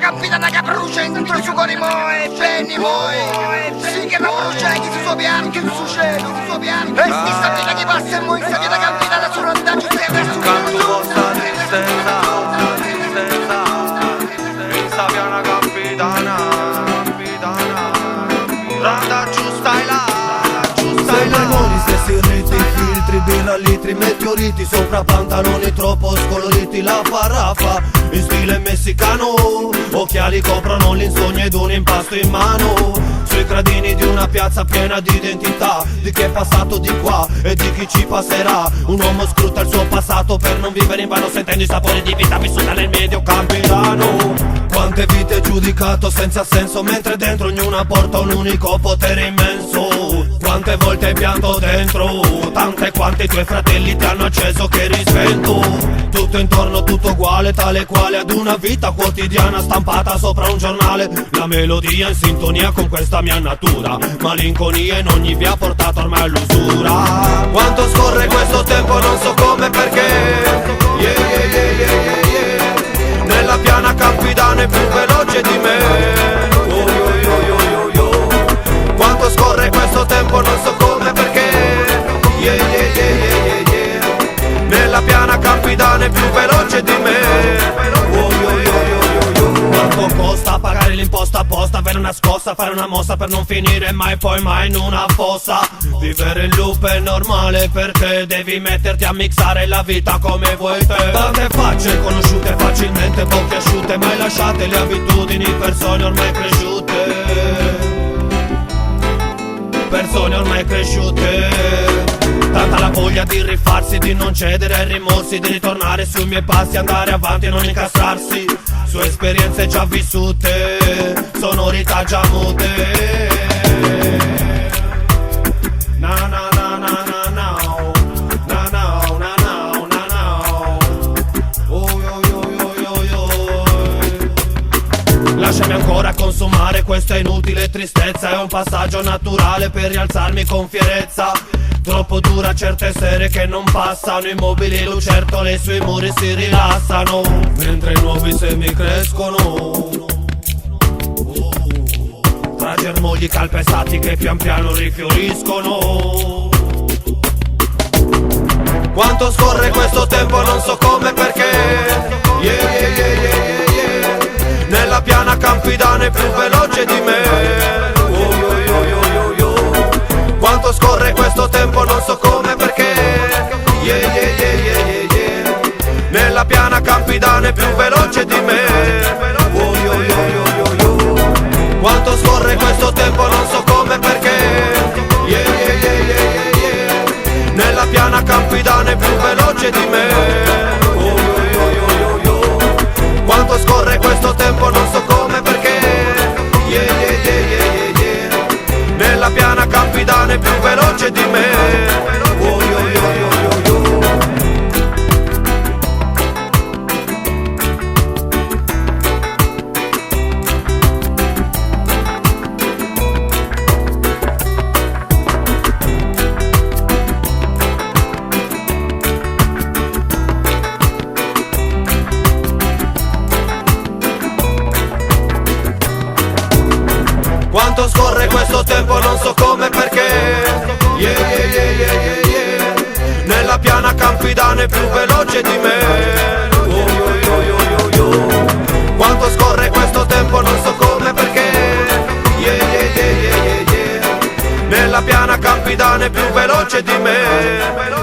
capitana che brucia dentro il suo cuore e Benny Moe. Sì che non brucia chi si suo piano, che il suo cielo, il suo piano. E sti sapete che passa e moi sapete la capitana sul randaggio sempre su canto vostra tristezza, pensa piana capitana, randaggio stai là, stai là. Gli stessi riti, filtri, birra, litri, meteoriti sopra pantaloni troppo scoloriti, la paraffa in stile messicano, occhiali coprono l'insonnia ed un impasto in mano, sui gradini di una piazza piena di identità, di chi è passato di qua e di chi ci passerà. Un uomo scruta il suo passato per non vivere in vano, sentendo i sapori di vita vissuta nel medio campirano. Quante vite giudicato senza senso, mentre dentro ognuna porta un unico potere immenso. Quante volte hai pianto dentro, tante quante i tuoi fratelli ti hanno acceso che rispento. Tutto intorno, tutto uguale, tale quale ad una vita quotidiana stampata sopra un giornale. La melodia in sintonia con questa mia natura, malinconia in ogni via portata ormai all'usura. Quanto scorre questo tempo non so come perché, yeah, yeah, yeah, yeah, yeah, yeah. Nella piana campidana è più veloce di me, oh, yo, yo, yo, yo, yo. Quanto scorre questo tempo non so come perché, yeah, yeah, yeah, yeah, yeah, yeah. Nella piana campidana è più veloce di me, oh, yo, yo, yo, yo, yo. Quanto costa pagare l'imposta apposta, avere una scossa, fare una mossa per non finire mai poi mai in una fossa. Vivere in loop è normale perché devi metterti a mixare la vita come vuoi te. Tante facce conosciute facilmente, bocche asciutte, mai lasciate le abitudini, persone ormai cresciute, persone ormai cresciute. Tanta la voglia di rifarsi, di non cedere ai rimorsi, di ritornare sui miei passi, andare avanti e non incastrarsi su esperienze già vissute, sonorità già mute. Na na na na na na, na na na na na na, oh yo yo yo yo yo. Lasciami ancora consumare questa inutile tristezza, è un passaggio naturale per rialzarmi con fierezza. Troppo dura certe sere che non passano, immobili lucertole sui muri si rilassano, mentre i nuovi semi crescono, tra germogli calpestati che pian piano rifioriscono. Quanto scorre questo tempo non so come perché, yeah, yeah, yeah, yeah, yeah, yeah. Nella piana campidana è più veloce di me, oh, yo, yo, yo, yo, yo. Quanto scorre questo tempo non so come perché, yeah, yeah, yeah, yeah, yeah, yeah. Nella piana campidana è più veloce di me, oh, yo, yo, yo, yo, yo. Quanto scorre questo tempo non so come perché, yeah, yeah, yeah, yeah, yeah, yeah. Nella piana campidana è più veloce di me, oh, yo, yo, yo, yo, yo. Quanto scorre questo tempo non so come perché, yeah, yeah, yeah, yeah, yeah, yeah. Nella piana campidana è più veloce di me, oh, yo, yo, yo, yo, yo. Quanto scorre questo tempo non so come perché, yeah, yeah, yeah, yeah, yeah, yeah. Nella piana campidana è più veloce di me, oh, yo, yo, yo, yo, yo. Quanto scorre questo tempo non so come perché, yeah, yeah, yeah, yeah, yeah, yeah. Nella piana campidana è più veloce di me.